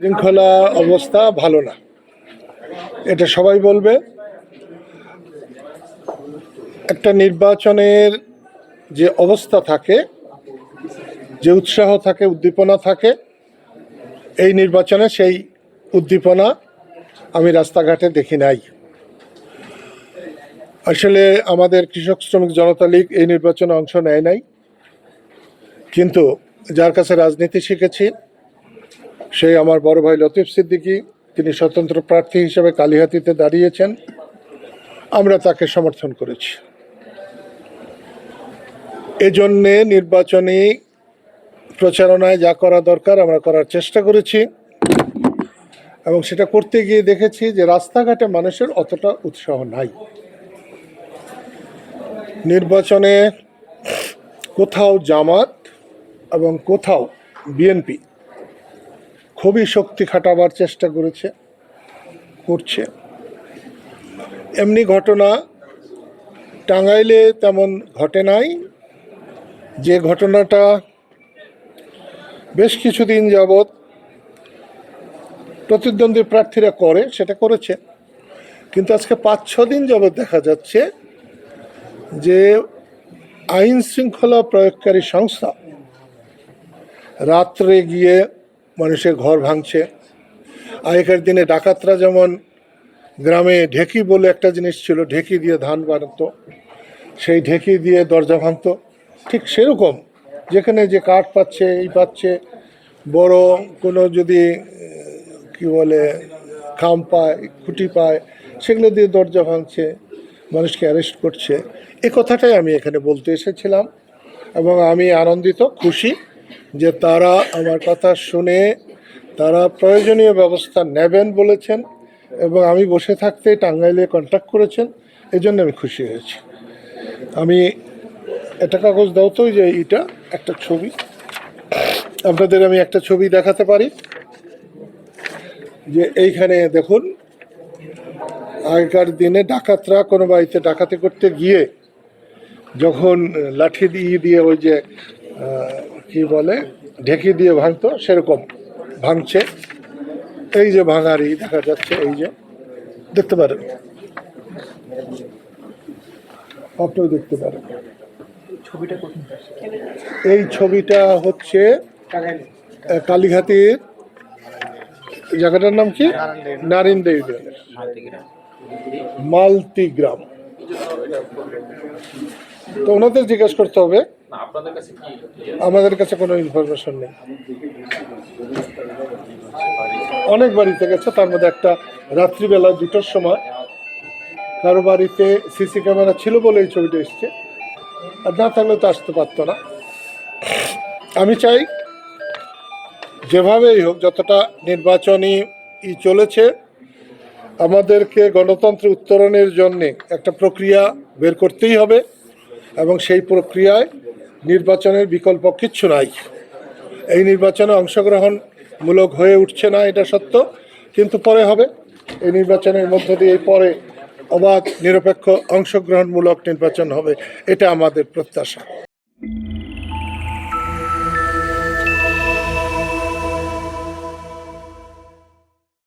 শৃঙ্খলা অবস্থা ভালো না, এটা সবাই বলবে। একটা নির্বাচনের যে অবস্থা থাকে, যে উৎসাহ থাকে, উদ্দীপনা থাকে, এই নির্বাচনে সেই উদ্দীপনা আমি রাস্তাঘাটে দেখি নাই। আসলে আমাদের কৃষক শ্রমিক জনতা লীগ এই নির্বাচনে অংশ নেয় নাই, কিন্তু যার কাছে রাজনীতি শিখেছি সেই আমার বড় ভাই লতিফ সিদ্দিকী, তিনি স্বতন্ত্র প্রার্থী হিসেবে কালিহাতীতে দাঁড়িয়েছেন, আমরা তাকে সমর্থন করেছি। এজন্যে নির্বাচনী প্রচারণায় যা করা দরকার আমরা করার চেষ্টা করেছি, এবং সেটা করতে গিয়ে দেখেছি যে রাস্তাঘাটে মানুষের অতটা উৎসাহ নাই। নির্বাচনে কোথাও জামাত এবং কোথাও বিএনপি খুবই শক্তি খাটাবার চেষ্টা করছে। এমনি ঘটনা টাঙ্গাইলে তেমন ঘটে নাই। যে ঘটনাটা বেশ কিছুদিন যাবৎ প্রতিদ্বন্দ্বী প্রার্থীরা করে সেটা করেছে, কিন্তু আজকে 5-6 দিন যাবৎ দেখা যাচ্ছে যে আইন শৃঙ্খলা প্রয়োগকারী সংস্থা রাত্রে গিয়ে মানুষের ঘর ভাঙছে। আগেকার দিনে ডাকাতরা যেমন গ্রামে ঢেকি বলে একটা জিনিস ছিল, ঢেকি দিয়ে ধান বানাতো, সেই ঢেকি দিয়ে দরজা ভাঙতো, ঠিক সেরকম যেখানে যে কাঠ পাচ্ছে, এই পাচ্ছে, বড় কোনো যদি কি বলে খাম পায়, খুঁটি পায়, সেগুলো দিয়ে দরজা ভাঙছে, মানুষকে অ্যারেস্ট করছে। এ কথাটাই আমি এখানে বলতে এসেছিলাম, এবং আমি আনন্দিত, খুশি যে তারা আমার কথা শুনে তারা প্রয়োজনীয় ব্যবস্থা নেবেন বলেছেন, এবং আমি বসে থাকতে টাঙ্গাইলে কন্ট্যাক্ট করেছেন, এই জন্য আমি খুশি হয়েছি। আমি একটা কাগজ দাও তো, যে এটা একটা ছবি, আপনাদের আমি একটা ছবি দেখাতে পারি। যে এইখানে দেখুন, আগেকার দিনে ডাকাতরা কোনো বাড়িতে ডাকাতি করতে গিয়ে যখন লাঠি দিয়ে ওই যে কি বলে ঢেকি দিয়ে ভাঙতো, সেরকম ভাঙছে। এই যে ভাঙারি দেখা যাচ্ছে, এই যে দেখতে পারেন, আপনিও দেখতে পারেন। এই ছবিটা হচ্ছে কালীঘাটের, জায়গাটার নাম কি, নারিন্দা ইউনিয়নের মালতি-গ্রাম। তো ওনাদের জিজ্ঞেস করতে হবে, আমাদের কাছে কোনো ইনফরমেশন নেই। অনেক বাড়িতে গেছে, তার মধ্যে একটা রাত্রিবেলা 2টার সময় কারো বাড়িতে সিসি ক্যামেরা ছিল বলে এই ছবিটা এসছে, আর না থাকলে তো আসতে পারতো না। আমি চাই যেভাবেই হোক, যতটা নির্বাচনী চলেছে, আমাদেরকে গণতন্ত্র উত্তরণের জন্যে একটা প্রক্রিয়া বের করতেই হবে, এবং সেই প্রক্রিয়ায় নির্বাচনের বিকল্প কিচ্ছু নাই। এই নির্বাচনে অংশগ্রহণমূলক হয়ে উঠছে না, এটা সত্য, কিন্তু পরে হবে। এই নির্বাচনের মধ্য দিয়ে পরে অবাধ নিরপেক্ষ অংশগ্রহণমূলক নির্বাচন হবে, এটা আমাদের প্রত্যাশা।